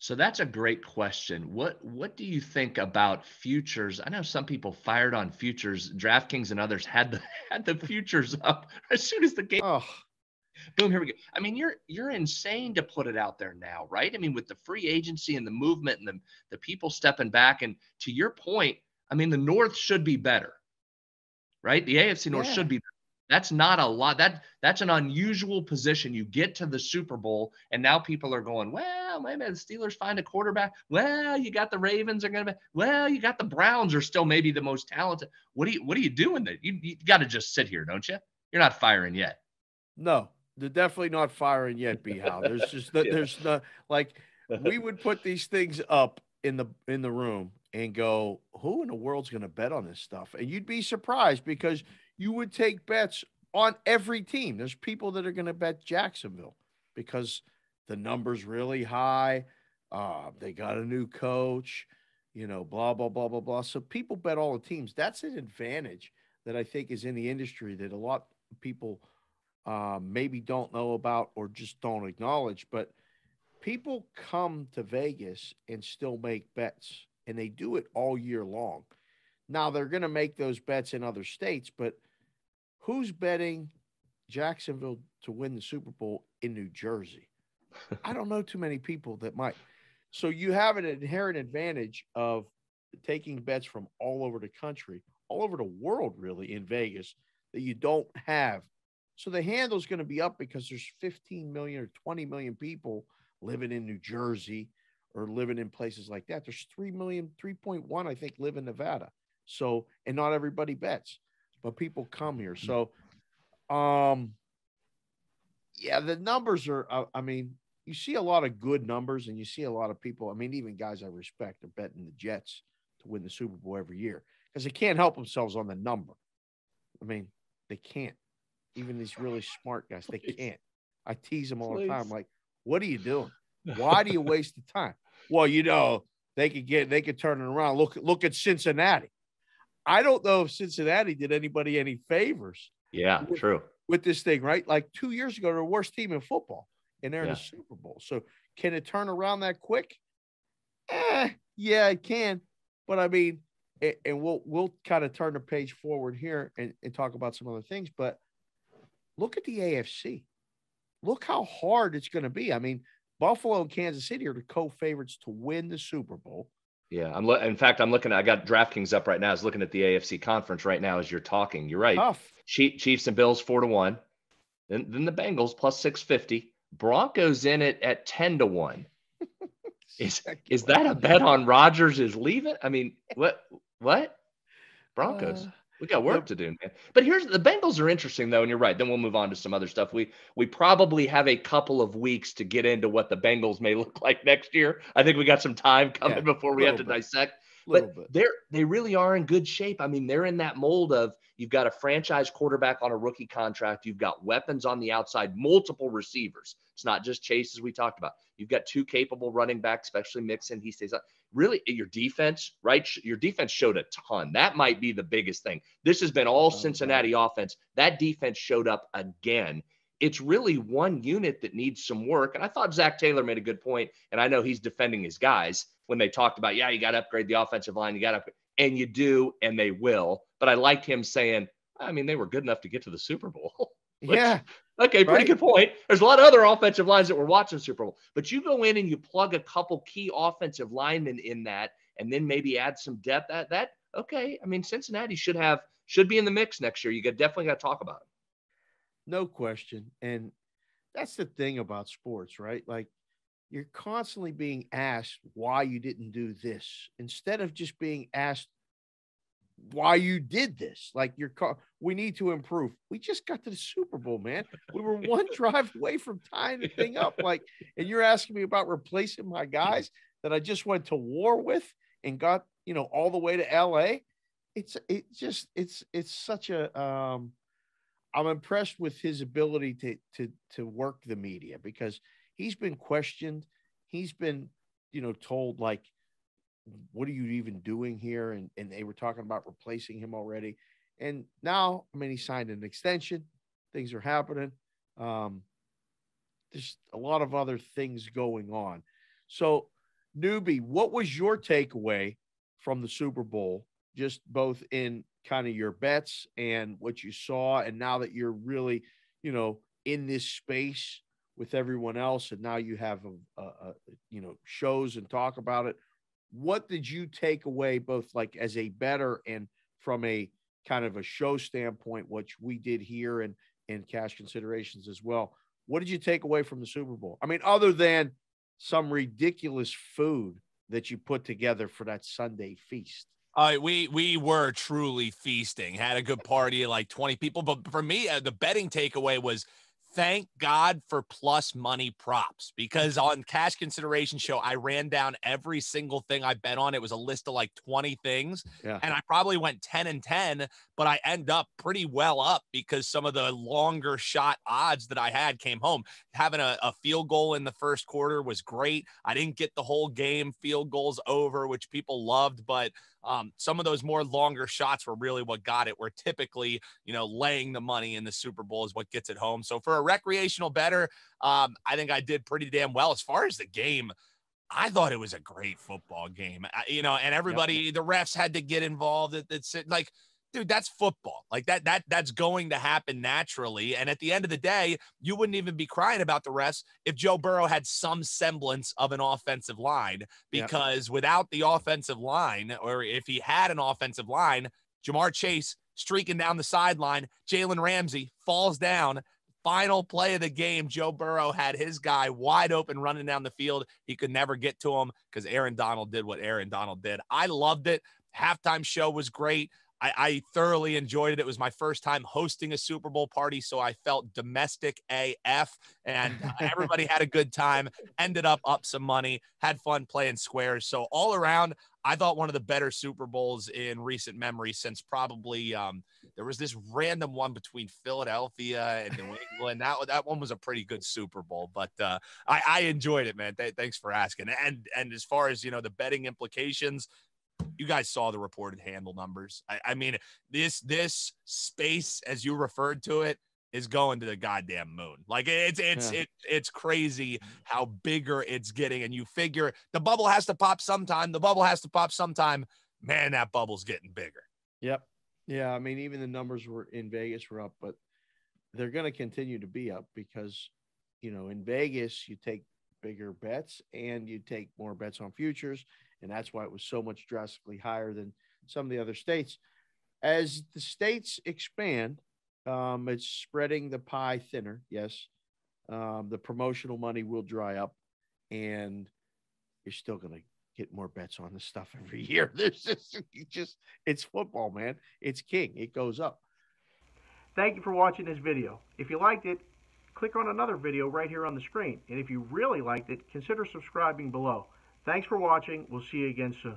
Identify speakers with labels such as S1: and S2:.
S1: So that's a great question. What do you think about futures? I know some people fired on futures. DraftKings and others had the had the futures up as soon as the game.
S2: Oh,
S1: Boom, here we go. I mean, you're insane to put it out there now, right? I mean, with the free agency and the movement and the people stepping back. And to your point, I mean, the North should be better, right? The AFC North
S2: yeah.
S1: should be. That's not a lot. That's an unusual position. You get to the Super Bowl, and now people are going, well, maybe the Steelers find a quarterback. Well, you got the Ravens are going to be. Well, you got the Browns are still maybe the most talented. What are you doing there? You got to just sit here, don't you? You're not firing yet.
S2: No, they're definitely not firing yet, B. How there's just
S1: Yeah.
S2: there's no like we would put these things up in the room and go, who in the world's going to bet on this stuff? And you'd be surprised because you would take bets on every team. There's people that are going to bet Jacksonville because the number's really high. They got a new coach, blah blah blah blah blah. So people bet all the teams. That's an advantage that I think is in the industry that a lot of people maybe don't know about or just don't acknowledge. But people come to Vegas and still make bets, and they do it all year long. Now they're going to make those bets in other states, but who's betting Jacksonville to win the Super Bowl in New Jersey? I don't know too many people that might. So you have an inherent advantage of taking bets from all over the country, all over the world, really, in Vegas that you don't have. So the handle's going to be up because there's 15 million or 20 million people living in New Jersey or living in places like that. There's 3 million, 3.1, I think, live in Nevada. So, and not everybody bets, but people come here. So, um, yeah, the numbers are, I mean, you see a lot of good numbers and you see a lot of people. I mean, even guys I respect are betting the Jets to win the Super Bowl every year because they can't help themselves on the number. I mean, they can't. Even these really smart guys, they
S1: Please,
S2: can't. I tease them all the time.
S1: please.
S2: Like, what are you doing? Why do you waste the time? Well, they could turn it around. Look at Cincinnati. I don't know if Cincinnati did anybody any favors
S1: Yeah,
S2: with,
S1: true.
S2: with this thing, right? Like 2 years ago, they're the worst team in football, and they're in the
S1: Yeah.
S2: Super Bowl. So can it turn around that quick? Yeah, it can. But I mean, and we'll kind of turn the page forward here and talk about some other things. But look at the AFC. Look how hard it's going to be. I mean, Buffalo and Kansas City are the co-favorites to win the Super Bowl.
S1: Yeah, in fact, I'm looking. I got DraftKings up right now. I was looking at the AFC conference right now as you're talking. You're right.
S2: Tough.
S1: Chiefs and Bills 4-1. Then the Bengals plus 650. Broncos in it at 10-1. Is that a bet on Rodgers is leaving? I mean, what?
S2: Uh,
S1: Broncos. We got
S2: the
S1: work to do, man. But here's the Bengals are interesting though, and you're right. Then we'll move on to some other stuff. We probably have a couple of weeks to get into what the Bengals may look like next year. I think we got some time
S2: yeah,
S1: coming before we have
S2: little
S1: to
S2: bit,
S1: dissect.
S2: little
S1: But
S2: bit.
S1: they really are in good shape. I mean, they're in that mold of you've got a franchise quarterback on a rookie contract. You've got weapons on the outside, multiple receivers. It's not just Chase as we talked about. You've got two capable running backs, especially Mixon. He stays up. Really, your defense, right? Your defense showed a ton. That might be the biggest thing. This has been all
S2: Without a doubt.
S1: Cincinnati offense. That defense showed up again. It's really one unit that needs some work. And I thought Zach Taylor made a good point, and I know he's defending his guys when they talked about, yeah, you got to upgrade the offensive line. You got to, and you do, and they will. But I liked him saying, I mean, they were good enough to get to the Super Bowl, which,
S2: Yeah,
S1: okay, pretty
S2: right.
S1: good point. There's a lot of other offensive lines that were watching Super Bowl, but you go in and you plug a couple key offensive linemen in that, and then maybe add some depth. That okay. I mean, Cincinnati should be in the mix next year. You definitely got to talk about it.
S2: No question. And that's the thing about sports, right? Like you're constantly being asked why you didn't do this instead of just being asked why you did this. Like we need to improve. We just got to the Super Bowl, man. We were one drive away from tying the thing up. Like, and you're asking me about replacing my guys that I just went to war with and got, all the way to LA. It's such a I'm impressed with his ability to work the media because he's been questioned. He's been, told like, what are you even doing here? And they were talking about replacing him already. And now, I mean, he signed an extension. Things are happening. Um, there's a lot of other things going on. So Newbie, what was your takeaway from the Super Bowl, just both in kind of your bets and what you saw, and now that you're really, in this space with everyone else, and now you have shows and talk about it. What did you take away, both like as a bettor and from a kind of a show standpoint, which we did here and cash considerations as well? What did you take away from the Super Bowl? I mean, other than some ridiculous food that you put together for that Sunday feast.
S3: We were truly feasting, had a good party, like 20 people. But for me, the betting takeaway was thank God for plus money props, because on cash consideration show, I ran down every single thing I bet on. It was a list of like 20 things.
S2: Yeah.
S3: And I probably went 10 and 10, but I end up pretty well up because some of the longer shot odds that I had came home. Having a field goal in the first quarter was great. I didn't get the whole game field goals over, which people loved, but some of those more longer shots were really what got it, where typically, laying the money in the Super Bowl is what gets it home. So for a recreational bettor, I think I did pretty damn well. As far as the game, I thought it was a great football game, and everybody, the refs had to get involved. It's like, dude, that's football. Like that's going to happen naturally. And at the end of the day, you wouldn't even be crying about the refs if Joe Burrow had some semblance of an offensive line, because without the offensive line, or if he had an offensive line, Jamar Chase streaking down the sideline, Jalen Ramsey falls down. Final play of the game, Joe Burrow had his guy wide open running down the field. He could never get to him because Aaron Donald did what Aaron Donald did. I loved it. Halftime show was great. I thoroughly enjoyed it. It was my first time hosting a Super Bowl party, so I felt domestic AF, and everybody had a good time, ended up some money, had fun playing squares. So all around, I thought one of the better Super Bowls in recent memory, since probably there was this random one between Philadelphia and New England. That one was a pretty good Super Bowl, but I enjoyed it, man. Thanks for asking. And as far as, the betting implications, you guys saw the reported handle numbers. I mean, this space, as you referred to it, is going to the goddamn moon. Like it's crazy how bigger it's getting. And you figure the bubble has to pop sometime. Man, that bubble's getting bigger.
S2: Yep. Yeah. I mean, even the numbers were in Vegas were up, but they're going to continue to be up because, in Vegas, you take bigger bets and you take more bets on futures. And that's why it was so much drastically higher than some of the other states. As the states expand, it's spreading the pie thinner. Yes. The promotional money will dry up, and you're still going to get more bets on this stuff every year. It's football, man. It's king. It goes up.
S4: Thank you for watching this video. If you liked it, click on another video right here on the screen. And if you really liked it, consider subscribing below. Thanks for watching. We'll see you again soon.